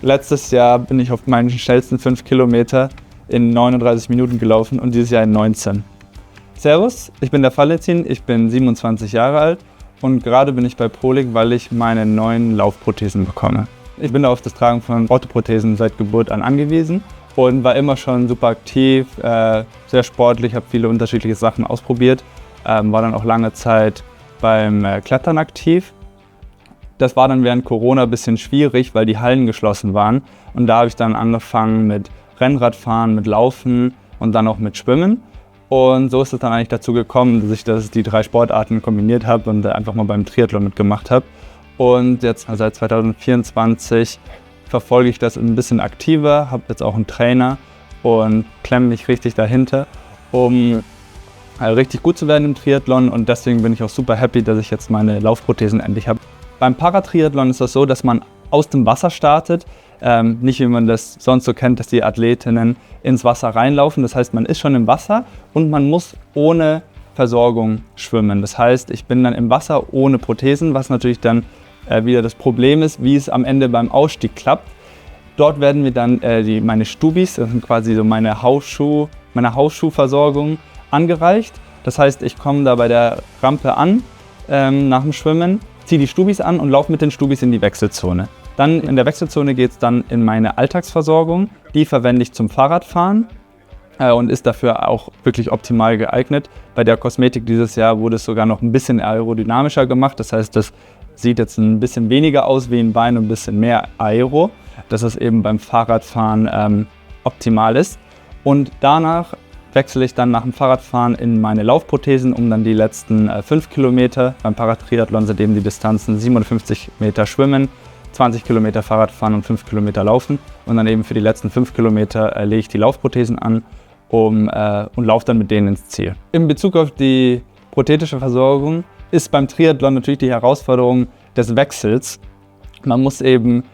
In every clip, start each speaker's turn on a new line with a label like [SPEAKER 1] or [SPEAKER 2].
[SPEAKER 1] Letztes Jahr bin ich auf meinen schnellsten 5 Kilometer in 39 Minuten gelaufen und dieses Jahr in 19. Servus, ich bin der Valentin, ich bin 27 Jahre alt und gerade bin ich bei Prolig, weil ich meine neuen Laufprothesen bekomme. Ich bin auf das Tragen von Orthoprothesen seit Geburt an angewiesen und war immer schon super aktiv, sehr sportlich, habe viele unterschiedliche Sachen ausprobiert, war dann auch lange Zeit beim Klettern aktiv. Das war dann während Corona ein bisschen schwierig, weil die Hallen geschlossen waren. Und da habe ich dann angefangen mit Rennradfahren, mit Laufen und dann auch mit Schwimmen. Und so ist es dann eigentlich dazu gekommen, dass ich die 3 Sportarten kombiniert habe und einfach mal beim Triathlon mitgemacht habe. Und jetzt seit 2024 verfolge ich das ein bisschen aktiver, habe jetzt auch einen Trainer und klemme mich richtig dahinter, um richtig gut zu werden im Triathlon. Und deswegen bin ich auch super happy, dass ich jetzt meine Laufprothesen endlich habe. Beim Paratriathlon ist das so, dass man aus dem Wasser startet, nicht wie man das sonst so kennt, dass die Athletinnen ins Wasser reinlaufen. Das heißt, man ist schon im Wasser und man muss ohne Versorgung schwimmen. Das heißt, ich bin dann im Wasser ohne Prothesen, was natürlich dann wieder das Problem ist, wie es am Ende beim Ausstieg klappt. Dort werden mir dann meine Stubis, das sind quasi so meine Hausschuhversorgung, angereicht. Das heißt, ich komme da bei der Rampe an nach dem Schwimmen, ziehe die Stubis an und laufe mit den Stubis in die Wechselzone. Dann in der Wechselzone geht es dann in meine Alltagsversorgung. Die verwende ich zum Fahrradfahren und ist dafür auch wirklich optimal geeignet. Bei der Kosmetik dieses Jahr wurde es sogar noch ein bisschen aerodynamischer gemacht. Das heißt, das sieht jetzt ein bisschen weniger aus wie ein Bein und ein bisschen mehr Aero, dass es eben beim Fahrradfahren optimal ist. Und danach wechsle ich dann nach dem Fahrradfahren in meine Laufprothesen, um dann die letzten 5 Kilometer, beim Paratriathlon sind eben die Distanzen 57 Meter Schwimmen, 20 Kilometer Fahrradfahren und 5 Kilometer Laufen. Und dann eben für die letzten 5 Kilometer lege ich die Laufprothesen an und laufe dann mit denen ins Ziel. In Bezug auf die prothetische Versorgung ist beim Triathlon natürlich die Herausforderung des Wechsels. Man muss eben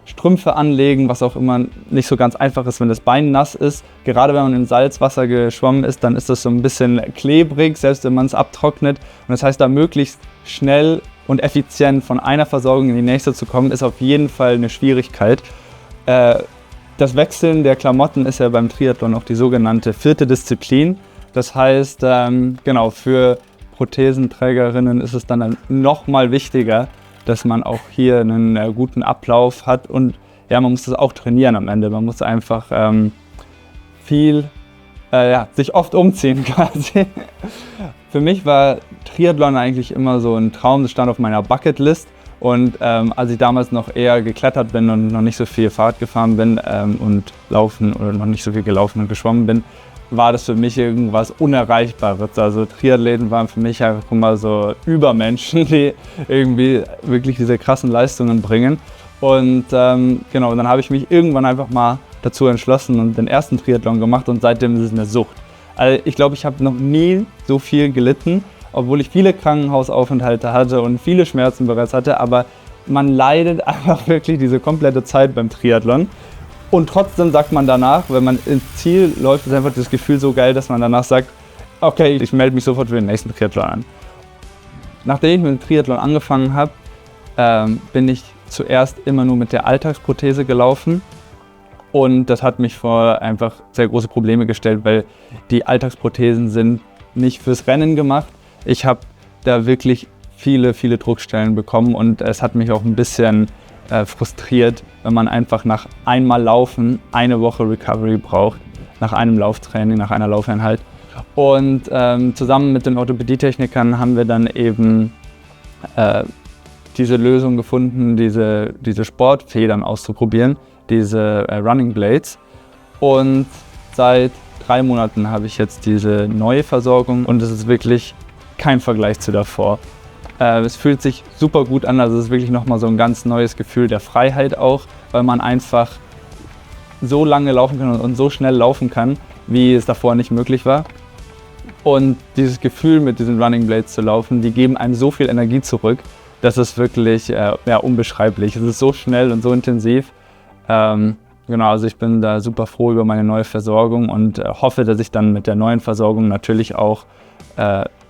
[SPEAKER 1] Strümpfe anlegen, was auch immer nicht so ganz einfach ist, wenn das Bein nass ist. Gerade wenn man im Salzwasser geschwommen ist, dann ist das so ein bisschen klebrig, selbst wenn man es abtrocknet. Und das heißt, da möglichst schnell und effizient von einer Versorgung in die nächste zu kommen, ist auf jeden Fall eine Schwierigkeit. Das Wechseln der Klamotten ist ja beim Triathlon auch die sogenannte 4. Disziplin. Das heißt, genau, für Prothesenträgerinnen ist es dann noch mal wichtiger, dass man auch hier einen guten Ablauf hat und ja, man muss das auch trainieren am Ende. Man muss einfach sich oft umziehen quasi. Für mich war Triathlon eigentlich immer so ein Traum, das stand auf meiner Bucketlist und als ich damals noch eher geklettert bin und noch nicht so viel Fahrrad gefahren bin und laufen oder noch nicht so viel gelaufen und geschwommen bin, war das für mich irgendwas Unerreichbares. Also Triathleten waren für mich einfach mal so Übermenschen, die irgendwie wirklich diese krassen Leistungen bringen. Und genau, dann habe ich mich irgendwann einfach mal dazu entschlossen und den ersten Triathlon gemacht und seitdem ist es eine Sucht. Also ich glaube, ich habe noch nie so viel gelitten, obwohl ich viele Krankenhausaufenthalte hatte und viele Schmerzen bereits hatte, aber man leidet einfach wirklich diese komplette Zeit beim Triathlon. Und trotzdem sagt man danach, wenn man ins Ziel läuft, ist einfach das Gefühl so geil, dass man danach sagt, okay, ich melde mich sofort für den nächsten Triathlon an. Nachdem ich mit dem Triathlon angefangen habe, bin ich zuerst immer nur mit der Alltagsprothese gelaufen. Und das hat mich vor einfach sehr große Probleme gestellt, weil die Alltagsprothesen sind nicht fürs Rennen gemacht. Ich habe da wirklich viele Druckstellen bekommen und es hat mich auch ein bisschen frustriert, wenn man einfach nach einmal Laufen 1 Woche Recovery braucht, nach einem Lauftraining, nach einer Laufeinheit. Und zusammen mit den Orthopädietechnikern haben wir dann eben diese Lösung gefunden, diese Sportfedern auszuprobieren, diese Running Blades. Und seit 3 Monaten habe ich jetzt diese neue Versorgung und es ist wirklich kein Vergleich zu davor. Es fühlt sich super gut an, also es ist wirklich nochmal so ein ganz neues Gefühl der Freiheit auch, weil man einfach so lange laufen kann und so schnell laufen kann, wie es davor nicht möglich war. Und dieses Gefühl, mit diesen Running Blades zu laufen, die geben einem so viel Energie zurück, das ist wirklich unbeschreiblich. Es ist so schnell und so intensiv. Genau, also ich bin da super froh über meine neue Versorgung und hoffe, dass ich dann mit der neuen Versorgung natürlich auch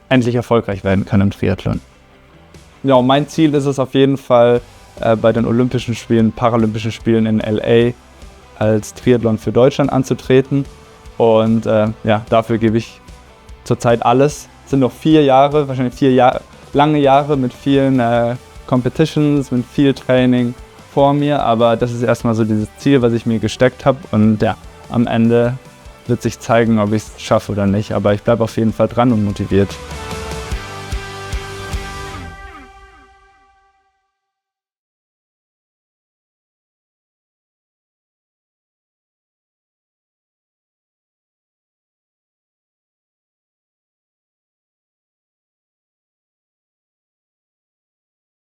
[SPEAKER 1] endlich erfolgreich werden kann im Triathlon. Ja, mein Ziel ist es auf jeden Fall, bei den Olympischen Spielen, Paralympischen Spielen in LA als Triathlon für Deutschland anzutreten. Und ja, dafür gebe ich zurzeit alles. Es sind noch 4 Jahre, wahrscheinlich 4 lange Jahre mit vielen Competitions, mit viel Training vor mir. Aber das ist erstmal so dieses Ziel, was ich mir gesteckt habe. Und ja, am Ende wird sich zeigen, ob ich es schaffe oder nicht. Aber ich bleibe auf jeden Fall dran und motiviert.